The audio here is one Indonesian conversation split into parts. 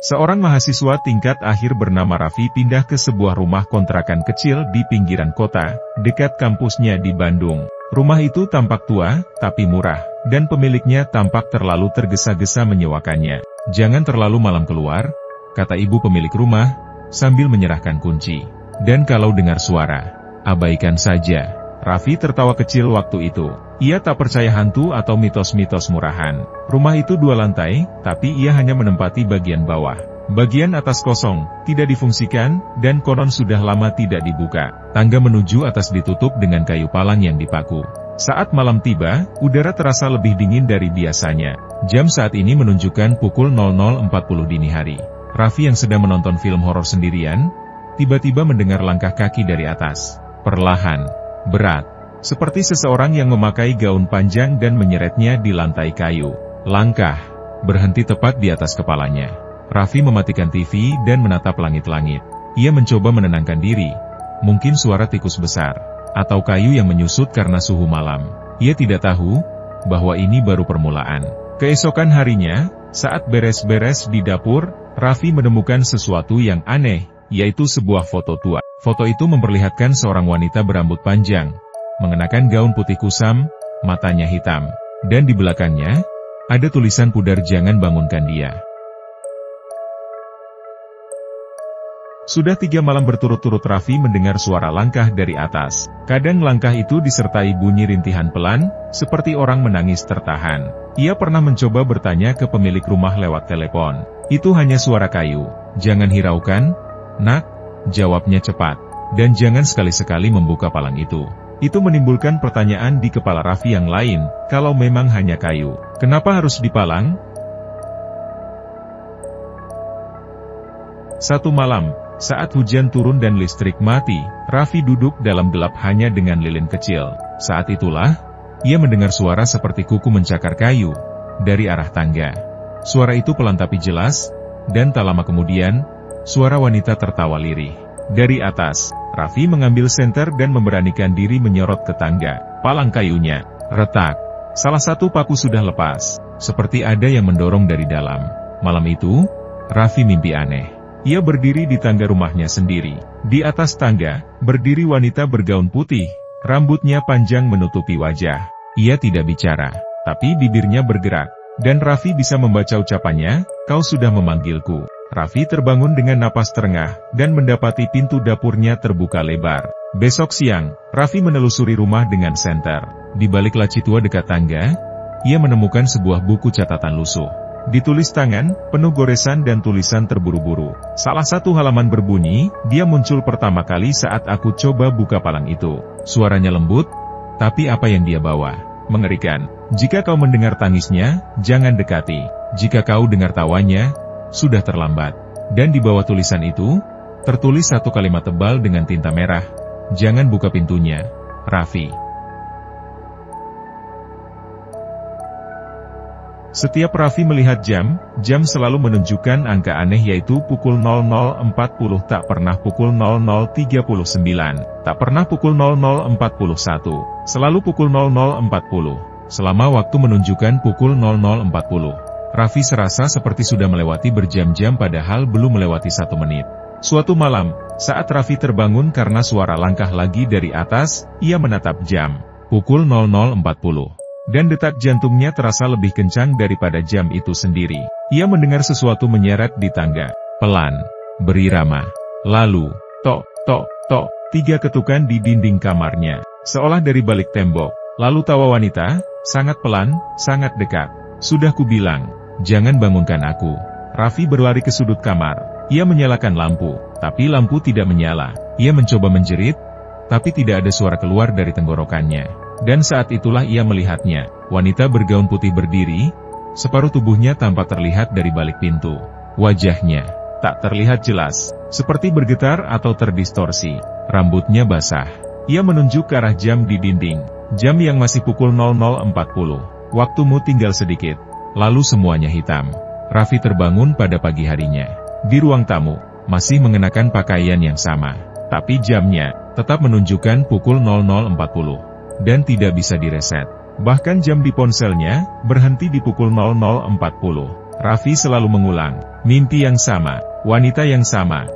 Seorang mahasiswa tingkat akhir bernama Raffi pindah ke sebuah rumah kontrakan kecil di pinggiran kota, dekat kampusnya di Bandung. Rumah itu tampak tua, tapi murah, dan pemiliknya tampak terlalu tergesa-gesa menyewakannya. "Jangan terlalu malam keluar," kata ibu pemilik rumah, sambil menyerahkan kunci. "Dan kalau dengar suara, abaikan saja." Raffi tertawa kecil waktu itu. Ia tak percaya hantu atau mitos-mitos murahan. Rumah itu 2 lantai, tapi ia hanya menempati bagian bawah. Bagian atas kosong, tidak difungsikan, dan konon sudah lama tidak dibuka. Tangga menuju atas ditutup dengan kayu palang yang dipaku. Saat malam tiba, udara terasa lebih dingin dari biasanya. Jam saat ini menunjukkan pukul 00.40 dini hari. Raffi yang sedang menonton film horor sendirian, tiba-tiba mendengar langkah kaki dari atas. Perlahan, berat, seperti seseorang yang memakai gaun panjang dan menyeretnya di lantai kayu. Langkah berhenti tepat di atas kepalanya. Raffi mematikan TV dan menatap langit-langit. Ia mencoba menenangkan diri. Mungkin suara tikus besar, atau kayu yang menyusut karena suhu malam. Ia tidak tahu bahwa ini baru permulaan. Keesokan harinya, saat beres-beres di dapur, Raffi menemukan sesuatu yang aneh, yaitu sebuah foto tua. Foto itu memperlihatkan seorang wanita berambut panjang, mengenakan gaun putih kusam, matanya hitam, dan di belakangnya, ada tulisan pudar "Jangan bangunkan dia." Sudah 3 malam berturut-turut Raffi mendengar suara langkah dari atas. Kadang langkah itu disertai bunyi rintihan pelan, seperti orang menangis tertahan. Ia pernah mencoba bertanya ke pemilik rumah lewat telepon. "Itu hanya suara kayu. Jangan hiraukan, nak," jawabnya cepat. "Dan jangan sekali-sekali membuka palang itu." Itu menimbulkan pertanyaan di kepala Raffi yang lain. Kalau memang hanya kayu, kenapa harus dipalang? Satu malam, saat hujan turun dan listrik mati, Raffi duduk dalam gelap hanya dengan lilin kecil. Saat itulah, ia mendengar suara seperti kuku mencakar kayu dari arah tangga. Suara itu pelan tapi jelas, dan tak lama kemudian, suara wanita tertawa lirih. Dari atas, Raffi mengambil senter dan memberanikan diri menyorot ke tangga. Palang kayunya retak. Salah satu paku sudah lepas, seperti ada yang mendorong dari dalam. Malam itu, Raffi mimpi aneh. Ia berdiri di tangga rumahnya sendiri. Di atas tangga, berdiri wanita bergaun putih, rambutnya panjang menutupi wajah. Ia tidak bicara, tapi bibirnya bergerak, dan Raffi bisa membaca ucapannya, "Kau sudah memanggilku." Raffi terbangun dengan napas terengah, dan mendapati pintu dapurnya terbuka lebar. Besok siang, Raffi menelusuri rumah dengan senter. Di balik laci tua dekat tangga, ia menemukan sebuah buku catatan lusuh. Ditulis tangan, penuh goresan dan tulisan terburu-buru. Salah satu halaman berbunyi, "Dia muncul pertama kali saat aku coba buka palang itu." Suaranya lembut, tapi apa yang dia bawa mengerikan. "Jika kau mendengar tangisnya, jangan dekati. Jika kau dengar tawanya, sudah terlambat." Dan di bawah tulisan itu, tertulis satu kalimat tebal dengan tinta merah, "Jangan buka pintunya, Raffi." Setiap Raffi melihat jam selalu menunjukkan angka aneh yaitu pukul 00.40 tak pernah pukul 00.39, tak pernah pukul 00.41, selalu pukul 00.40. Selama waktu menunjukkan pukul 00.40. Raffi serasa seperti sudah melewati berjam-jam padahal belum melewati 1 menit. Suatu malam, saat Raffi terbangun karena suara langkah lagi dari atas, ia menatap jam. Pukul 00.40. Dan detak jantungnya terasa lebih kencang daripada jam itu sendiri. Ia mendengar sesuatu menyeret di tangga. Pelan, berirama. Lalu, tok, tok, tok, 3 ketukan di dinding kamarnya. Seolah dari balik tembok. Lalu tawa wanita, sangat pelan, sangat dekat. "Sudah kubilang, jangan bangunkan aku." Raffi berlari ke sudut kamar. Ia menyalakan lampu, tapi lampu tidak menyala. Ia mencoba menjerit, tapi tidak ada suara keluar dari tenggorokannya. Dan saat itulah ia melihatnya. Wanita bergaun putih berdiri, separuh tubuhnya tampak terlihat dari balik pintu. Wajahnya tak terlihat jelas, seperti bergetar atau terdistorsi. Rambutnya basah. Ia menunjuk ke arah jam di dinding. Jam yang masih pukul 00.40. "Waktumu tinggal sedikit." Lalu semuanya hitam. Raffi terbangun pada pagi harinya. Di ruang tamu, masih mengenakan pakaian yang sama. Tapi jamnya tetap menunjukkan pukul 00.40. Dan tidak bisa direset. Bahkan jam di ponselnya berhenti di pukul 00.40. Raffi selalu mengulang, Mimpi yang sama, wanita yang sama.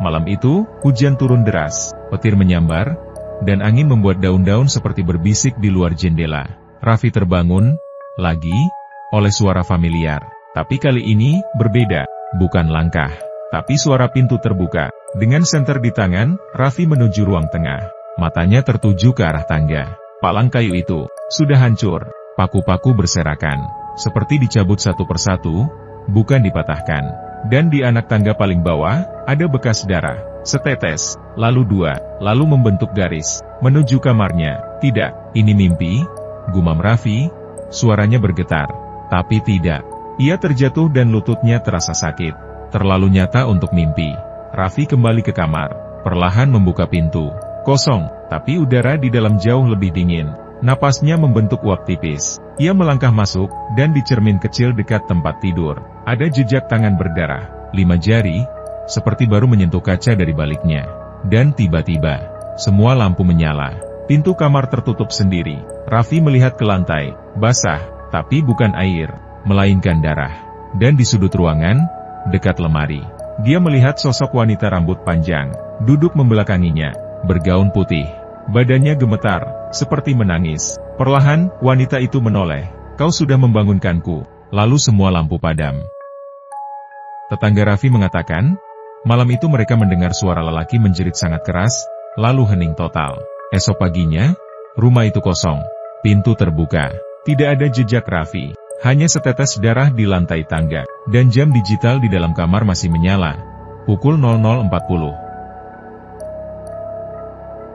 Malam itu, hujan turun deras, petir menyambar, dan angin membuat daun-daun seperti berbisik di luar jendela. Raffi terbangun, lagi, oleh suara familiar. Tapi kali ini, berbeda, bukan langkah, tapi suara pintu terbuka. Dengan senter di tangan, Raffi menuju ruang tengah. Matanya tertuju ke arah tangga. Palang kayu itu, sudah hancur, paku-paku berserakan, seperti dicabut satu persatu, bukan dipatahkan. Dan di anak tangga paling bawah, ada bekas darah, setetes, lalu dua, lalu membentuk garis, menuju kamarnya. Tidak, ini mimpi, gumam Raffi, suaranya bergetar. Tapi tidak, ia terjatuh dan lututnya terasa sakit, terlalu nyata untuk mimpi. Raffi kembali ke kamar, perlahan membuka pintu, kosong, tapi udara di dalam jauh lebih dingin. Napasnya membentuk uap tipis. Ia melangkah masuk, dan di cermin kecil dekat tempat tidur, ada jejak tangan berdarah, 5 jari, seperti baru menyentuh kaca dari baliknya. Dan tiba-tiba, semua lampu menyala. Pintu kamar tertutup sendiri. Raffi melihat ke lantai, basah, tapi bukan air, melainkan darah. Dan di sudut ruangan, dekat lemari, dia melihat sosok wanita rambut panjang, duduk membelakanginya, bergaun putih. Badannya gemetar, seperti menangis. Perlahan, wanita itu menoleh. Kau sudah membangunkanku. Lalu semua lampu padam. Tetangga Raffi mengatakan, malam itu mereka mendengar suara lelaki menjerit sangat keras, lalu hening total. Esok paginya, rumah itu kosong. Pintu terbuka. Tidak ada jejak Raffi. Hanya setetes darah di lantai tangga. Dan jam digital di dalam kamar masih menyala. Pukul 00.40.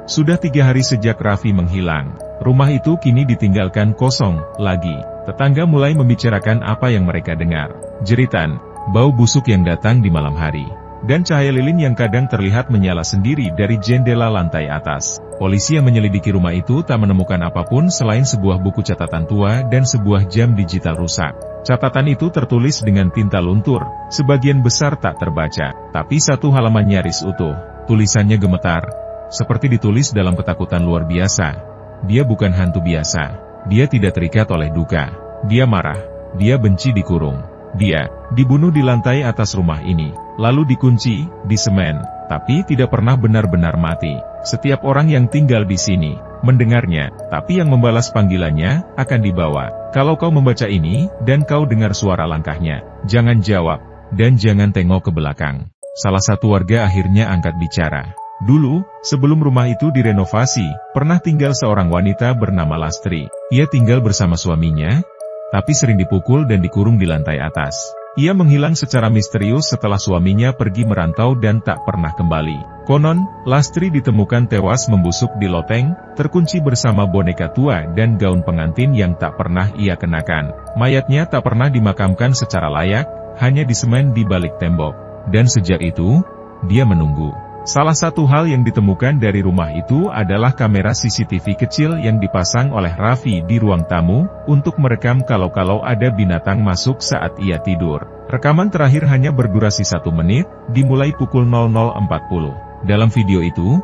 Sudah 3 hari sejak Raffi menghilang. Rumah itu kini ditinggalkan kosong lagi. Tetangga mulai membicarakan apa yang mereka dengar. Jeritan, bau busuk yang datang di malam hari, dan cahaya lilin yang kadang terlihat menyala sendiri dari jendela lantai atas. Polisi yang menyelidiki rumah itu tak menemukan apapun selain sebuah buku catatan tua dan sebuah jam digital rusak. Catatan itu tertulis dengan tinta luntur, sebagian besar tak terbaca, tapi satu halaman nyaris utuh. Tulisannya gemetar, seperti ditulis dalam ketakutan luar biasa. Dia bukan hantu biasa. Dia tidak terikat oleh duka. Dia marah. Dia benci dikurung. Dia dibunuh di lantai atas rumah ini, lalu dikunci di semen, tapi tidak pernah benar-benar mati. Setiap orang yang tinggal di sini mendengarnya, tapi yang membalas panggilannya akan dibawa. Kalau kau membaca ini dan kau dengar suara langkahnya, jangan jawab dan jangan tengok ke belakang. Salah satu warga akhirnya angkat bicara. Dulu, sebelum rumah itu direnovasi, pernah tinggal seorang wanita bernama Lastri. Ia tinggal bersama suaminya, tapi sering dipukul dan dikurung di lantai atas. Ia menghilang secara misterius setelah suaminya pergi merantau dan tak pernah kembali. Konon, Lastri ditemukan tewas membusuk di loteng, terkunci bersama boneka tua dan gaun pengantin yang tak pernah ia kenakan. Mayatnya tak pernah dimakamkan secara layak, hanya disemen di balik tembok. Dan sejak itu, dia menunggu. Salah satu hal yang ditemukan dari rumah itu adalah kamera CCTV kecil yang dipasang oleh Raffi di ruang tamu, untuk merekam kalau ada binatang masuk saat ia tidur. Rekaman terakhir hanya berdurasi 1 menit, dimulai pukul 00.40. Dalam video itu,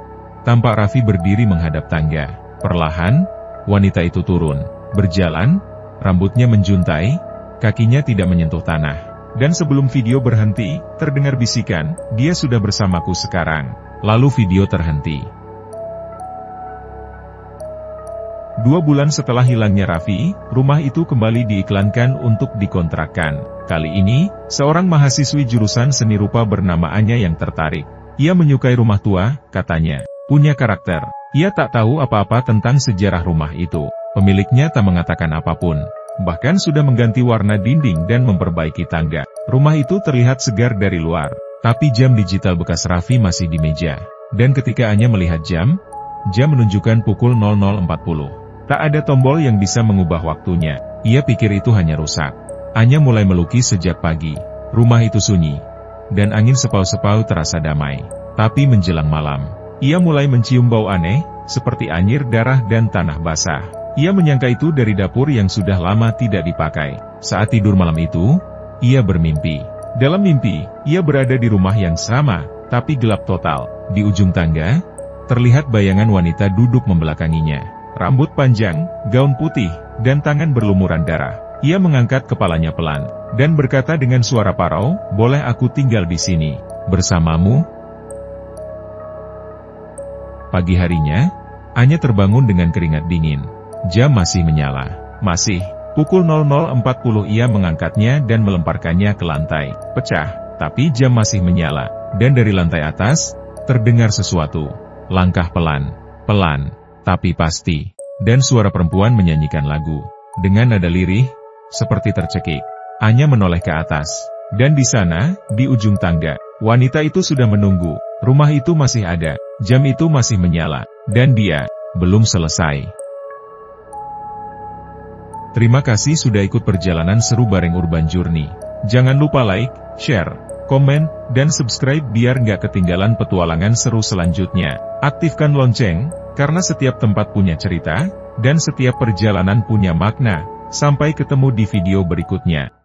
tampak Raffi berdiri menghadap tangga. Perlahan, wanita itu turun, berjalan, rambutnya menjuntai, kakinya tidak menyentuh tanah. Dan sebelum video berhenti, terdengar bisikan, dia sudah bersamaku sekarang. Lalu video terhenti. 2 bulan setelah hilangnya Raffi, rumah itu kembali diiklankan untuk dikontrakkan. Kali ini, seorang mahasiswi jurusan seni rupa bernama Anya yang tertarik. Ia menyukai rumah tua, katanya. Punya karakter. Ia tak tahu apa-apa tentang sejarah rumah itu. Pemiliknya tak mengatakan apapun. Bahkan sudah mengganti warna dinding dan memperbaiki tangga. Rumah itu terlihat segar dari luar, tapi jam digital bekas Raffi masih di meja. Dan ketika Anya melihat jam menunjukkan pukul 00.40. Tak ada tombol yang bisa mengubah waktunya. Ia pikir itu hanya rusak. Anya mulai melukis sejak pagi. Rumah itu sunyi, dan angin sepau-sepau terasa damai. Tapi menjelang malam, ia mulai mencium bau aneh, seperti anyir darah dan tanah basah. Ia menyangka itu dari dapur yang sudah lama tidak dipakai. Saat tidur malam itu, ia bermimpi. Dalam mimpi, ia berada di rumah yang sama, tapi gelap total. Di ujung tangga, terlihat bayangan wanita duduk membelakanginya. Rambut panjang, gaun putih, dan tangan berlumuran darah. Ia mengangkat kepalanya pelan, dan berkata dengan suara parau, "Boleh aku tinggal di sini, bersamamu?" Pagi harinya, Anya terbangun dengan keringat dingin. Jam masih menyala. Masih. Pukul 00.40 ia mengangkatnya dan melemparkannya ke lantai. Pecah, tapi jam masih menyala. Dan dari lantai atas, terdengar sesuatu. Langkah pelan, tapi pasti. Dan suara perempuan menyanyikan lagu. Dengan nada lirih, seperti tercekik. Anya menoleh ke atas. Dan di sana, di ujung tangga, wanita itu sudah menunggu. Rumah itu masih ada, jam itu masih menyala, dan dia belum selesai. Terima kasih sudah ikut perjalanan seru bareng Urban Journey. Jangan lupa like, share, komen, dan subscribe biar nggak ketinggalan petualangan seru selanjutnya. Aktifkan lonceng, karena setiap tempat punya cerita, dan setiap perjalanan punya makna. Sampai ketemu di video berikutnya.